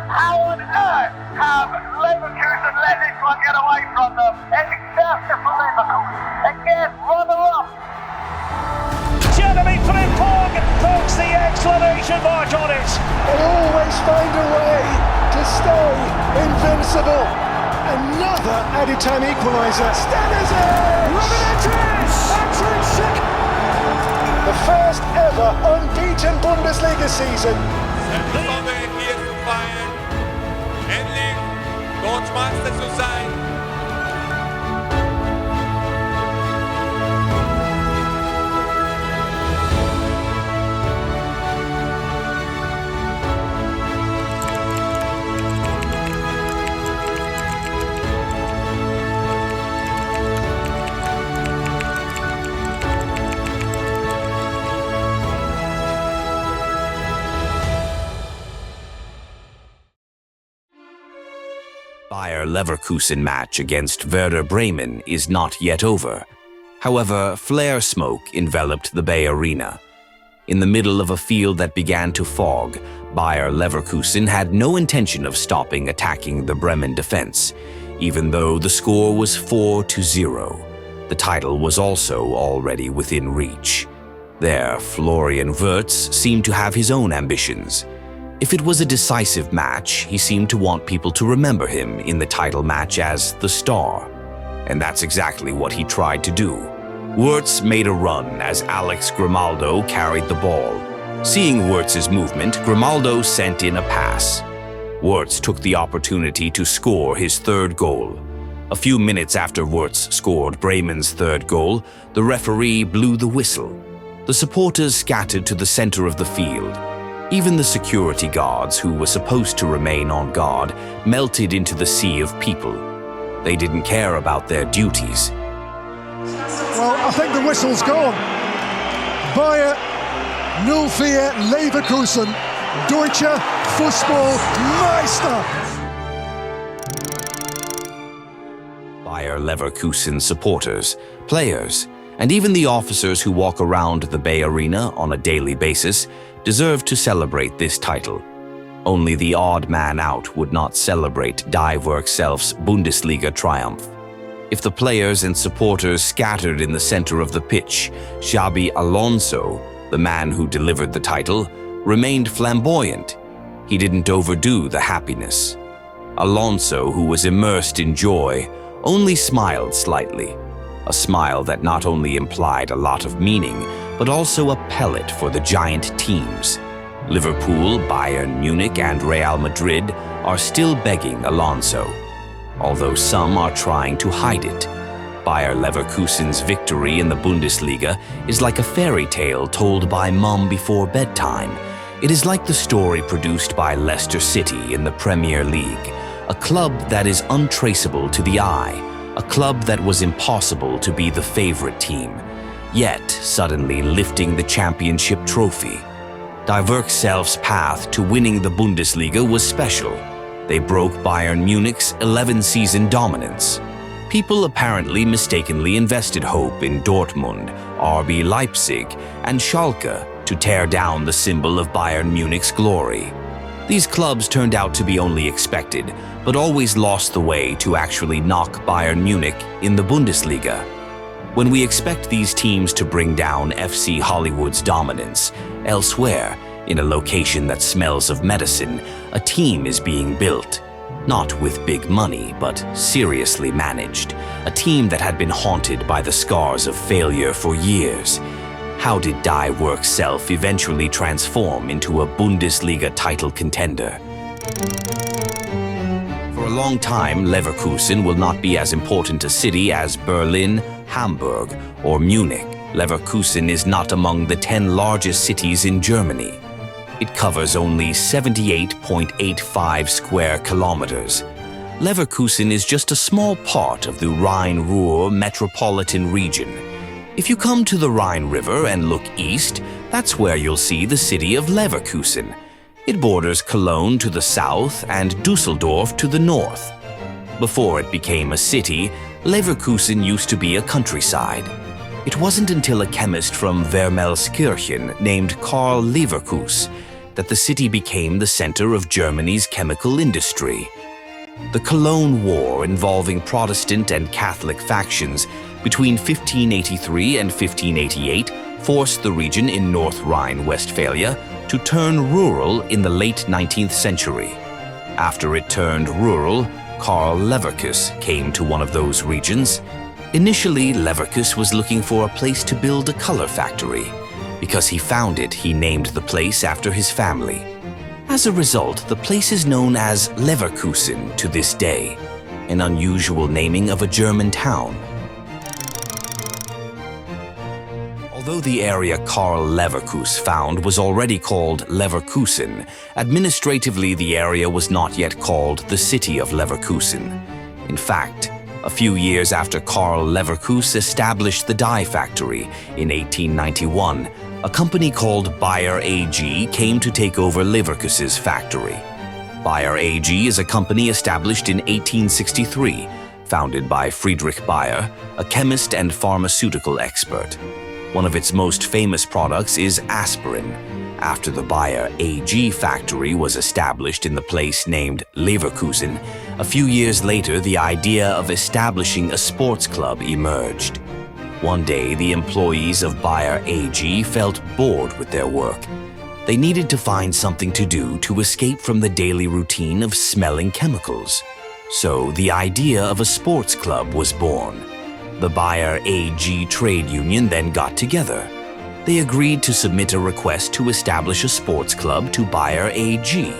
How on earth have Leverkusen let this one get away from them? It's disaster for Leverkusen. Again, runner-up. Xabi Frimpong puts the exclamation mark on it. They always find a way to stay invincible. Another added time equaliser. Stanners the first ever unbeaten Bundesliga season. Kommen wir hier zu feiern. Endlich Deutschmeister zu sein. Bayer Leverkusen match against Werder Bremen is not yet over. However, flare smoke enveloped the Bay Arena. In the middle of a field that began to fog, Bayer Leverkusen had no intention of stopping attacking the Bremen defense, even though the score was 4-0. The title was also already within reach. There, Florian Wirtz seemed to have his own ambitions. If it was a decisive match, he seemed to want people to remember him in the title match as the star. And that's exactly what he tried to do. Wirtz made a run as Alex Grimaldo carried the ball. Seeing Wirtz's movement, Grimaldo sent in a pass. Wirtz took the opportunity to score his third goal. A few minutes after Wirtz scored Bremen's third goal, the referee blew the whistle. The supporters scattered to the center of the field. Even the security guards, who were supposed to remain on guard, melted into the sea of people. They didn't care about their duties. Well, I think the whistle's gone. Bayer 04 Leverkusen, Deutscher Fußballmeister. Bayer Leverkusen supporters, players, and even the officers who walk around the Bay Arena on a daily basis deserved to celebrate this title. Only the odd man out would not celebrate Die Werkself's Bundesliga triumph. If the players and supporters scattered in the center of the pitch, Xabi Alonso, the man who delivered the title, remained flamboyant. He didn't overdo the happiness. Alonso, who was immersed in joy, only smiled slightly. A smile that not only implied a lot of meaning, but also a pellet for the giant teams. Liverpool, Bayern Munich, and Real Madrid are still begging Alonso, although some are trying to hide it. Bayer Leverkusen's victory in the Bundesliga is like a fairy tale told by mum before bedtime. It is like the story produced by Leicester City in the Premier League, a club that is untraceable to the eye, a club that was impossible to be the favorite team, yet suddenly lifting the championship trophy. Die Werkself's path to winning the Bundesliga was special. They broke Bayern Munich's 11-season dominance. People apparently mistakenly invested hope in Dortmund, RB Leipzig, and Schalke to tear down the symbol of Bayern Munich's glory. These clubs turned out to be only expected, but always lost the way to actually knock Bayern Munich in the Bundesliga. When we expect these teams to bring down FC Hollywood's dominance, elsewhere, in a location that smells of medicine, a team is being built. Not with big money, but seriously managed. A team that had been haunted by the scars of failure for years. How did Die Werkself eventually transform into a Bundesliga title contender? For a long time, Leverkusen will not be as important a city as Berlin, Hamburg, or Munich. Leverkusen is not among the 10 largest cities in Germany. It covers only 78.85 square kilometers. Leverkusen is just a small part of the Rhine-Ruhr metropolitan region. If you come to the Rhine River and look east, that's where you'll see the city of Leverkusen. It borders Cologne to the south and Düsseldorf to the north. Before it became a city, Leverkusen used to be a countryside. It wasn't until a chemist from Wermelskirchen named Karl Leverkus that the city became the center of Germany's chemical industry. The Cologne War, involving Protestant and Catholic factions between 1583 and 1588, forced the region in North Rhine-Westphalia to turn rural in the late 19th century. After it turned rural, Karl Leverkus came to one of those regions. Initially, Leverkus was looking for a place to build a color factory. Because he found it, he named the place after his family. As a result, the place is known as Leverkusen to this day, an unusual naming of a German town. Although the area Karl Leverkus found was already called Leverkusen, administratively the area was not yet called the city of Leverkusen. In fact, a few years after Karl Leverkus established the dye factory in 1891, a company called Bayer AG came to take over Leverkus's factory. Bayer AG is a company established in 1863, founded by Friedrich Bayer, a chemist and pharmaceutical expert. One of its most famous products is aspirin. After the Bayer AG factory was established in the place named Leverkusen, a few years later the idea of establishing a sports club emerged. One day, the employees of Bayer AG felt bored with their work. They needed to find something to do to escape from the daily routine of smelling chemicals. So the idea of a sports club was born. The Bayer AG trade union then got together. They agreed to submit a request to establish a sports club to Bayer AG.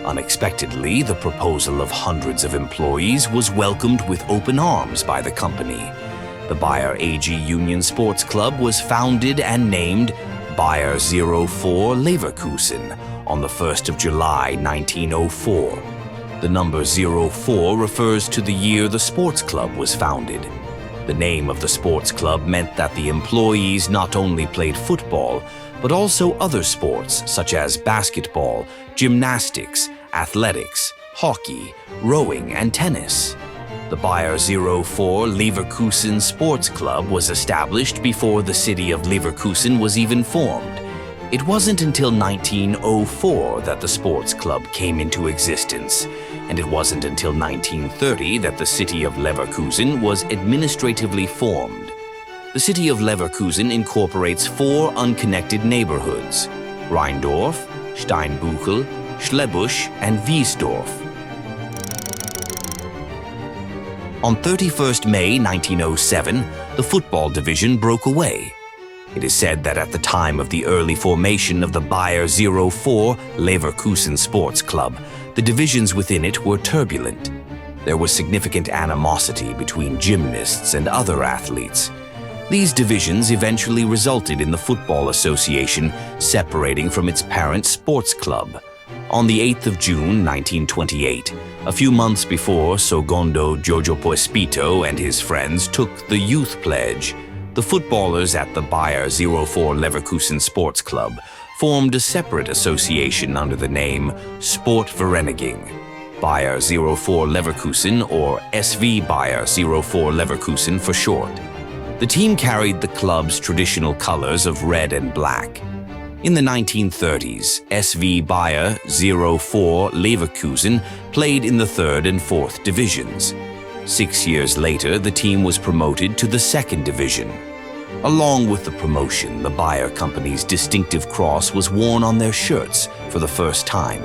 Unexpectedly, the proposal of hundreds of employees was welcomed with open arms by the company. The Bayer AG Union Sports Club was founded and named Bayer 04 Leverkusen on the 1st of July 1904. The number 04 refers to the year the sports club was founded. The name of the sports club meant that the employees not only played football, but also other sports such as basketball, gymnastics, athletics, hockey, rowing, and tennis. The Bayer 04 Leverkusen Sports Club was established before the city of Leverkusen was even formed. It wasn't until 1904 that the sports club came into existence, and it wasn't until 1930 that the city of Leverkusen was administratively formed. The city of Leverkusen incorporates 4 unconnected neighborhoods: Rheindorf, Steinbuchel, Schlebusch, and Wiesdorf. On 31st May 1907, the football division broke away. It is said that at the time of the early formation of the Bayer 04 Leverkusen Sports Club, the divisions within it were turbulent. There was significant animosity between gymnasts and other athletes. These divisions eventually resulted in the Football Association separating from its parent sports club. On the 8th of June 1928, a few months before Secondo Jojo Poespito and his friends took the Youth Pledge, the footballers at the Bayer 04 Leverkusen Sports Club formed a separate association under the name Sportvereinigung, Bayer 04 Leverkusen, or SV Bayer 04 Leverkusen for short. The team carried the club's traditional colors of red and black. In the 1930s, SV Bayer 04 Leverkusen played in the 3rd and 4th divisions. 6 years later, the team was promoted to the 2nd division. Along with the promotion, the Bayer company's distinctive cross was worn on their shirts for the first time.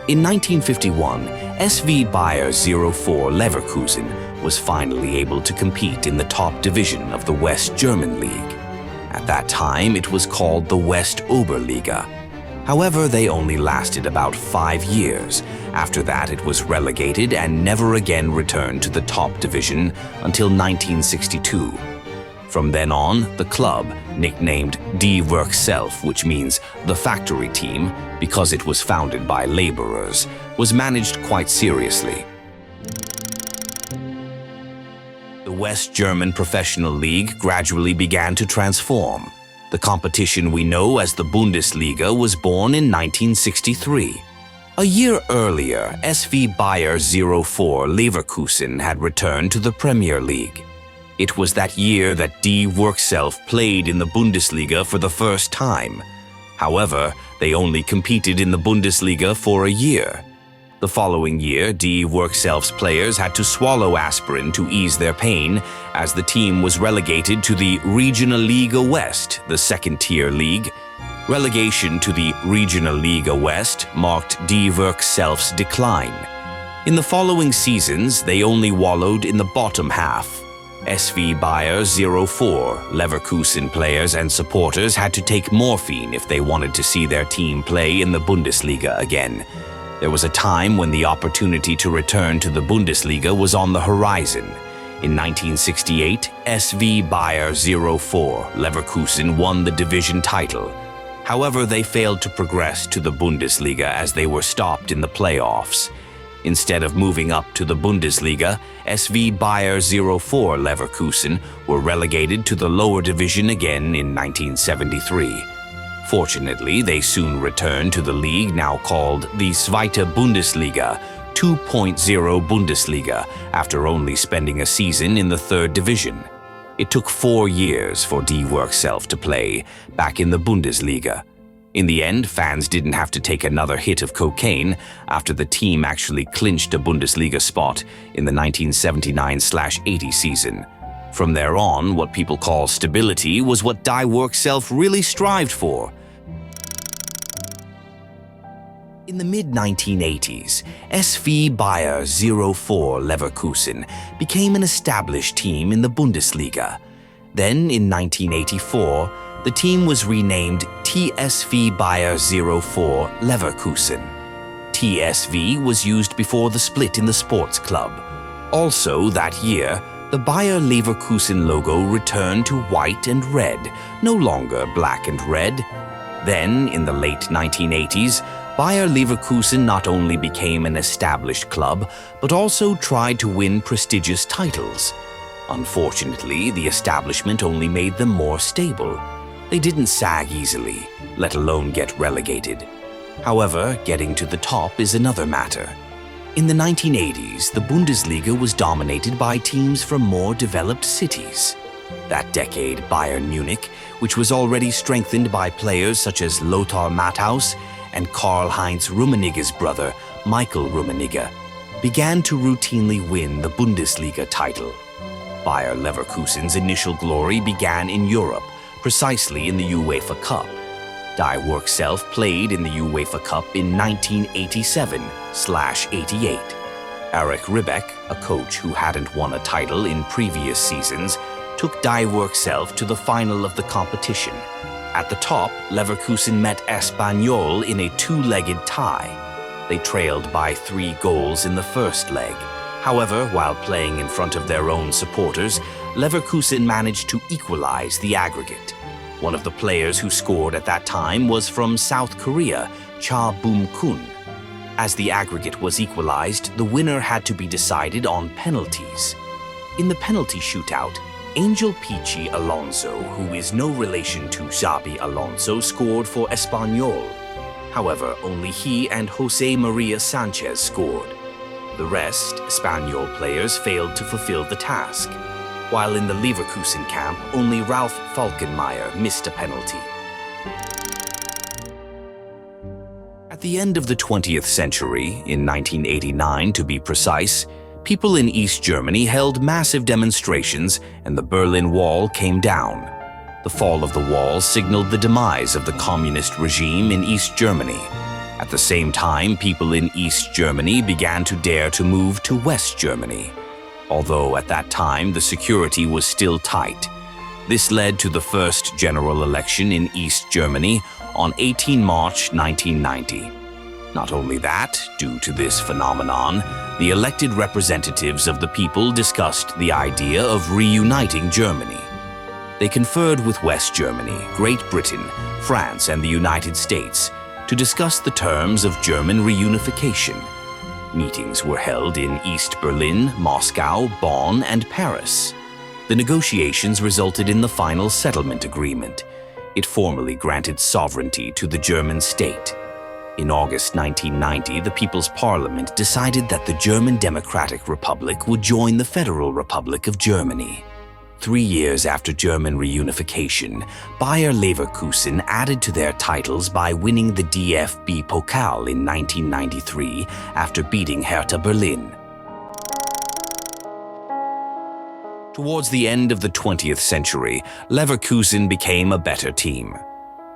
In 1951, SV Bayer 04 Leverkusen was finally able to compete in the top division of the West German League. At that time, it was called the West Oberliga. However, they only lasted about 5 years. After that, it was relegated and never again returned to the top division until 1962. From then on, the club, nicknamed Die Werkself, which means the factory team, because it was founded by laborers, was managed quite seriously. The West German Professional League gradually began to transform. The competition we know as the Bundesliga was born in 1963. A year earlier, SV Bayer 04 Leverkusen had returned to the Premier League. It was that year that Die Werkself played in the Bundesliga for the first time. However, They only competed in the Bundesliga for a year. The following year, Die Wirtz players had to swallow aspirin to ease their pain, as the team was relegated to the Regional Liga West, the second-tier league. Relegation to the Regional Liga West marked Die Wirtz' decline. In the following seasons, they only wallowed in the bottom half. SV Bayer 04 Leverkusen players and supporters had to take morphine if they wanted to see their team play in the Bundesliga again. There was a time when the opportunity to return to the Bundesliga was on the horizon. In 1968, SV Bayer 04 Leverkusen won the division title. However, they failed to progress to the Bundesliga as they were stopped in the playoffs. Instead of moving up to the Bundesliga, SV Bayer 04 Leverkusen were relegated to the lower division again in 1973. Fortunately, they soon returned to the league now called the Zweite Bundesliga, 2.0 Bundesliga, after only spending a season in the third division. It took 4 years for Die Wirtz to play back in the Bundesliga. In the end, fans didn't have to take another hit of cocaine after the team actually clinched a Bundesliga spot in the 1979/80 season. From there on, what people call stability was what Die Wirtz really strived for. In the mid-1980s, SV Bayer 04 Leverkusen became an established team in the Bundesliga. Then, in 1984, the team was renamed TSV Bayer 04 Leverkusen. TSV was used before the split in the sports club. Also that year, the Bayer Leverkusen logo returned to white and red, no longer black and red. Then, in the late 1980s, Bayer Leverkusen not only became an established club, but also tried to win prestigious titles. Unfortunately, the establishment only made them more stable. They didn't sag easily, let alone get relegated. However, getting to the top is another matter. In the 1980s, the Bundesliga was dominated by teams from more developed cities. That decade, Bayern Munich, which was already strengthened by players such as Lothar Matthaus and Karl-Heinz Rummenigge's brother, Michael Rummenigge, began to routinely win the Bundesliga title. Bayer Leverkusen's initial glory began in Europe, precisely in the UEFA Cup. Die Wirtz played in the UEFA Cup in 1987/88. Erich Ribbeck, a coach who hadn't won a title in previous seasons, took Die Wirtz to the final of the competition. At the top, Leverkusen met Espanyol in a two-legged tie. They trailed by 3 goals in the first leg. However, while playing in front of their own supporters, Leverkusen managed to equalize the aggregate. One of the players who scored at that time was from South Korea, Cha Bum-kun. As the aggregate was equalized, the winner had to be decided on penalties. In the penalty shootout, Angel Pichi Alonso, who is no relation to Xabi Alonso, scored for Espanyol. However, only he and Jose Maria Sanchez scored. The rest, Espanyol players, failed to fulfill the task. While in the Leverkusen camp, only Ralf Falkenmeyer missed a penalty. At the end of the 20th century, in 1989 to be precise, people in East Germany held massive demonstrations and the Berlin Wall came down. The fall of the wall signaled the demise of the communist regime in East Germany. At the same time, people in East Germany began to dare to move to West Germany. Although at that time the security was still tight. This led to the first general election in East Germany on 18 March 1990. Not only that, due to this phenomenon, the elected representatives of the people discussed the idea of reuniting Germany. They conferred with West Germany, Great Britain, France, and the United States to discuss the terms of German reunification. Meetings were held in East Berlin, Moscow, Bonn, and Paris. The negotiations resulted in the final settlement agreement. It formally granted sovereignty to the German state. In August 1990, the People's Parliament decided that the German Democratic Republic would join the Federal Republic of Germany. 3 years after German reunification, Bayer Leverkusen added to their titles by winning the DFB Pokal in 1993 after beating Hertha Berlin. Towards the end of the 20th century, Leverkusen became a better team.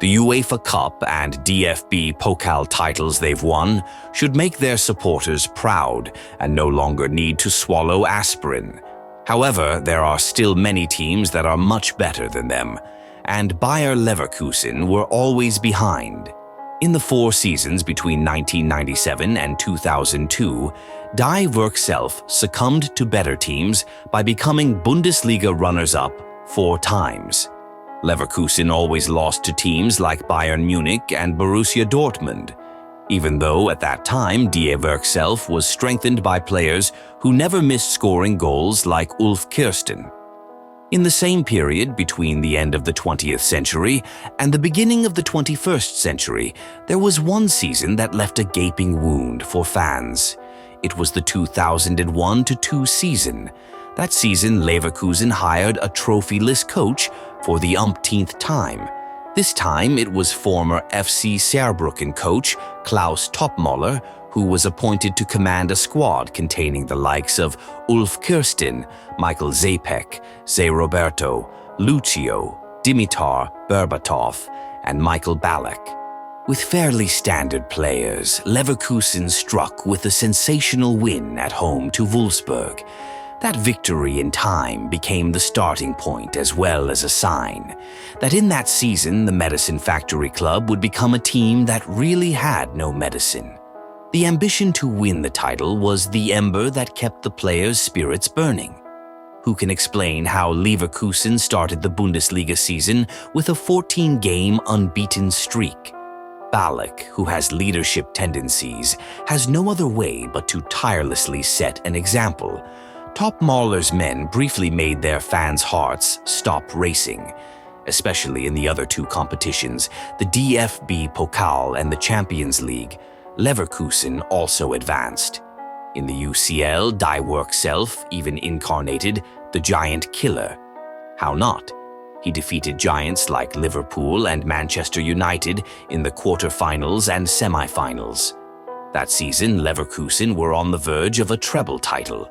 The UEFA Cup and DFB Pokal titles they've won should make their supporters proud and no longer need to swallow aspirin. However, there are still many teams that are much better than them, and Bayer Leverkusen were always behind. In the 4 seasons between 1997 and 2002, Die Wirtz succumbed to better teams by becoming Bundesliga runners-up 4 times. Leverkusen always lost to teams like Bayern Munich and Borussia Dortmund, even though at that time Die Wirtz was strengthened by players who never missed scoring goals like Ulf Kirsten. In the same period between the end of the 20th century and the beginning of the 21st century, there was one season that left a gaping wound for fans. It was the 2001-2 season. That season, Leverkusen hired a trophyless coach for the umpteenth time. This time, it was former FC Saarbrücken coach Klaus Toppmöller, who was appointed to command a squad containing the likes of Ulf Kirsten, Michael Zapek, Zé Roberto, Lucio, Dimitar Berbatov, and Michael Ballack. With fairly standard players, Leverkusen struck with a sensational win at home to Wolfsburg. That victory in time became the starting point as well as a sign that in that season the Medicine Factory Club would become a team that really had no medicine. The ambition to win the title was the ember that kept the players' spirits burning. Who can explain how Leverkusen started the Bundesliga season with a 14-game unbeaten streak? Ballack, who has leadership tendencies, has no other way but to tirelessly set an example. Toppmöller's men briefly made their fans' hearts stop racing. Especially in the other 2 competitions, the DFB Pokal and the Champions League, Leverkusen also advanced. In the UCL, Die Wirtz even incarnated the Giant Killer. How not? He defeated giants like Liverpool and Manchester United in the quarter-finals and semi-finals. That season, Leverkusen were on the verge of a treble title,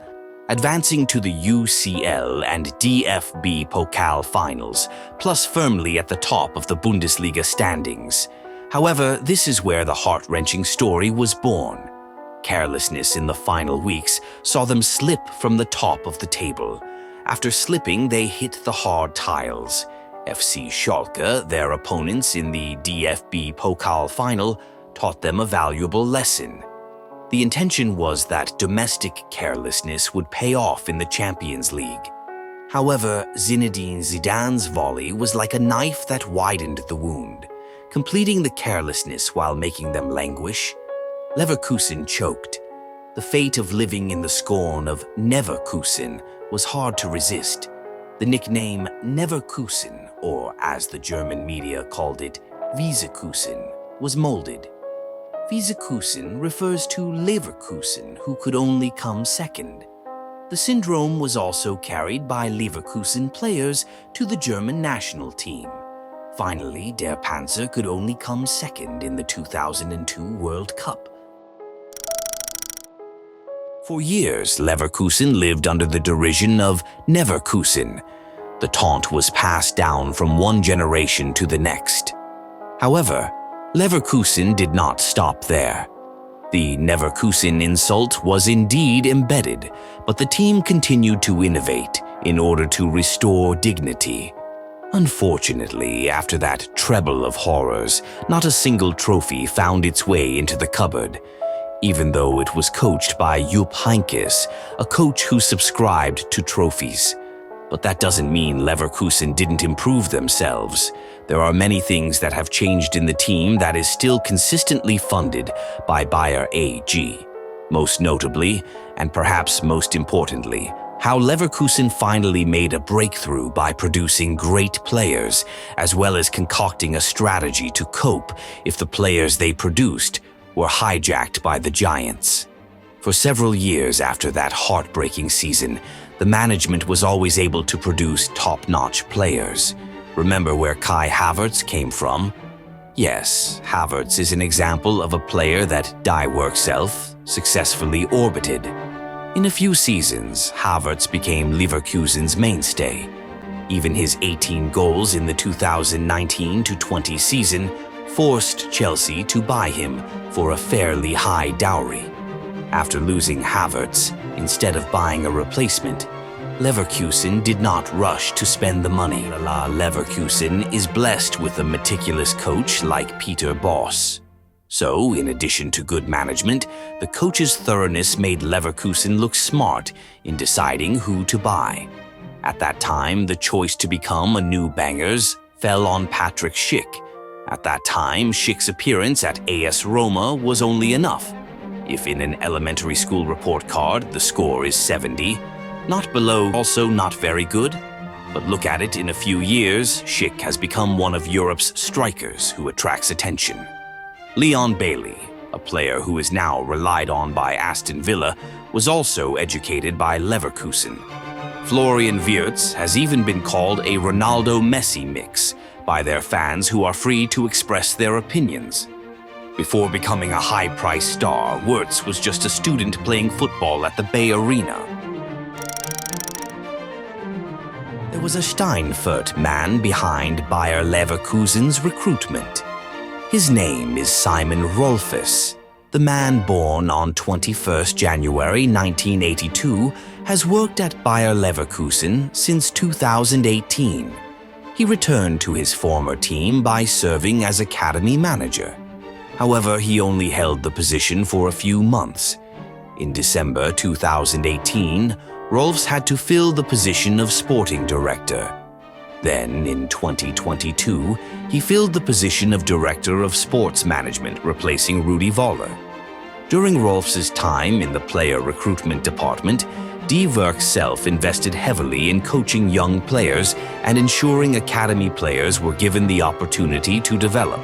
advancing to the UCL and DFB Pokal finals, plus firmly at the top of the Bundesliga standings. However, this is where the heart-wrenching story was born. Carelessness in the final weeks saw them slip from the top of the table. After slipping, they hit the hard tiles. FC Schalke, their opponents in the DFB Pokal final, taught them a valuable lesson. The intention was that domestic carelessness would pay off in the Champions League. However, Zinedine Zidane's volley was like a knife that widened the wound, completing the carelessness while making them languish. Leverkusen choked. The fate of living in the scorn of Neverkusen was hard to resist. The nickname Neverkusen, or as the German media called it, Wiesekusen, was molded. Wiesekusen refers to Leverkusen, who could only come second. The syndrome was also carried by Leverkusen players to the German national team. Finally, Der Panzer could only come second in the 2002 World Cup. For years, Leverkusen lived under the derision of Neverkusen. The taunt was passed down from one generation to the next. However, Leverkusen did not stop there. The Neverkusen insult was indeed embedded, but the team continued to innovate in order to restore dignity. Unfortunately, after that treble of horrors, not a single trophy found its way into the cupboard, even though it was coached by Jupp Heynckes, a coach who subscribed to trophies. But that doesn't mean Leverkusen didn't improve themselves. There are many things that have changed in the team that is still consistently funded by Bayer AG. Most notably, and perhaps most importantly, how Leverkusen finally made a breakthrough by producing great players, as well as concocting a strategy to cope if the players they produced were hijacked by the giants. For several years after that heartbreaking season, the management was always able to produce top-notch players. Remember where Kai Havertz came from? Yes, Havertz is an example of a player that Die Work Self successfully orbited. In a few seasons, Havertz became Leverkusen's mainstay. Even his 18 goals in the 2019-20 season forced Chelsea to buy him for a fairly high dowry. After losing Havertz, instead of buying a replacement, Leverkusen did not rush to spend the money. Leverkusen is blessed with a meticulous coach like Peter Bosz. So, in addition to good management, the coach's thoroughness made Leverkusen look smart in deciding who to buy. At that time, the choice to become a new bangers fell on Patrick Schick. At that time, Schick's appearance at AS Roma was only enough. If in an elementary school report card the score is 70, not below, also not very good. But look at it, in a few years, Schick has become one of Europe's strikers who attracts attention. Leon Bailey, a player who is now relied on by Aston Villa, was also educated by Leverkusen. Florian Wirtz has even been called a Ronaldo-Messi mix by their fans who are free to express their opinions. Before becoming a high-priced star, Wirtz was just a student playing football at the Bay Arena. There was a Steinfurt man behind Bayer Leverkusen's recruitment. His name is Simon Rolfes. The man born on 21st January 1982 has worked at Bayer Leverkusen since 2018. He returned to his former team by serving as academy manager. However, he only held the position for a few months. In December 2018, Rolfs had to fill the position of sporting director. Then, in 2022, he filled the position of Director of Sports Management, replacing Rudi Voller. During Rolfs' time in the player recruitment department, Die Work Self invested heavily in coaching young players and ensuring academy players were given the opportunity to develop.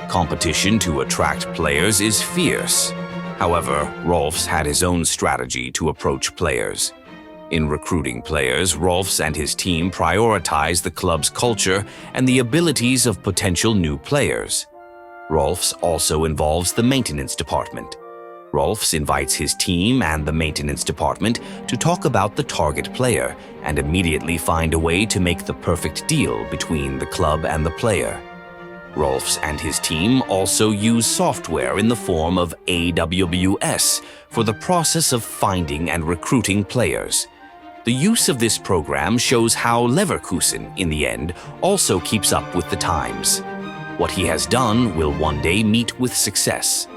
Competition to attract players is fierce. However, Rolfs had his own strategy to approach players. In recruiting players, Rolfs and his team prioritize the club's culture and the abilities of potential new players. Rolfs also involves the maintenance department. Rolfs invites his team and the maintenance department to talk about the target player and immediately find a way to make the perfect deal between the club and the player. Rolfs and his team also use software in the form of AWS for the process of finding and recruiting players. The use of this program shows how Leverkusen, in the end, also keeps up with the times. What he has done will one day meet with success.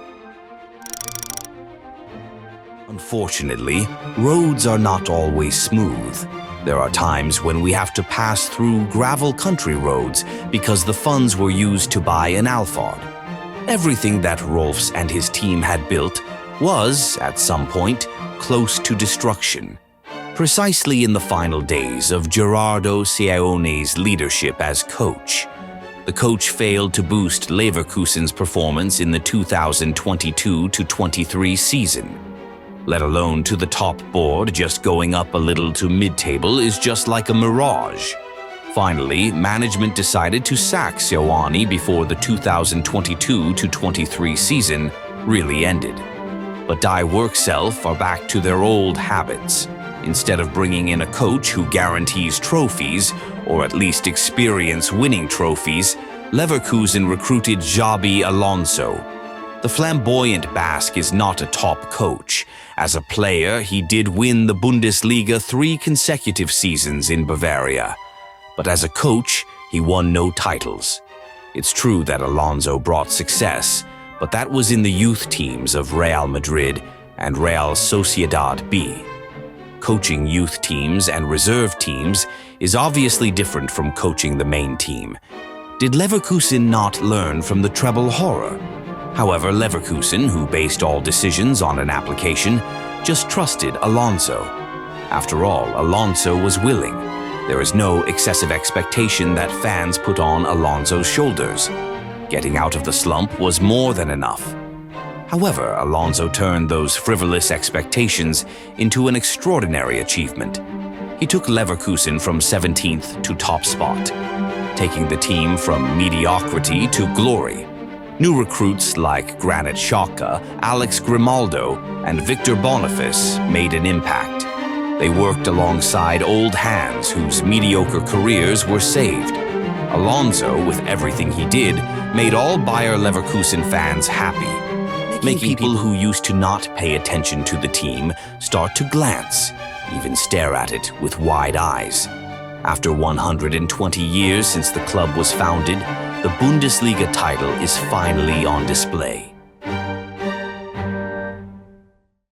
Unfortunately, roads are not always smooth. There are times when we have to pass through gravel country roads because the funds were used to buy an Alphard. Everything that Rolfs and his team had built was, at some point, close to destruction. Precisely in the final days of Gerardo Sieone's leadership as coach. The coach failed to boost Leverkusen's performance in the 2022-23 season. Let alone to the top board, just going up a little to mid-table is just like a mirage. Finally, management decided to sack Sione before the 2022-23 season really ended. But Die Work Self are back to their old habits. Instead of bringing in a coach who guarantees trophies, or at least experience winning trophies, Leverkusen recruited Xabi Alonso. The flamboyant Basque is not a top coach. As a player, he did win the Bundesliga 3 consecutive seasons in Bavaria. But as a coach, he won no titles. It's true that Alonso brought success, but that was in the youth teams of Real Madrid and Real Sociedad B. Coaching youth teams and reserve teams is obviously different from coaching the main team. Did Leverkusen not learn from the treble horror? However, Leverkusen, who based all decisions on an application, just trusted Alonso. After all, Alonso was willing. There is no excessive expectation that fans put on Alonso's shoulders. Getting out of the slump was more than enough. However, Alonso turned those frivolous expectations into an extraordinary achievement. He took Leverkusen from 17th to top spot, taking the team from mediocrity to glory. New recruits like Granit Xhaka, Alex Grimaldo, and Victor Boniface made an impact. They worked alongside old hands whose mediocre careers were saved. Alonso, with everything he did, made all Bayer Leverkusen fans happy, making people who used to not pay attention to the team start to glance, even stare at it with wide eyes. After 120 years since the club was founded, the Bundesliga title is finally on display.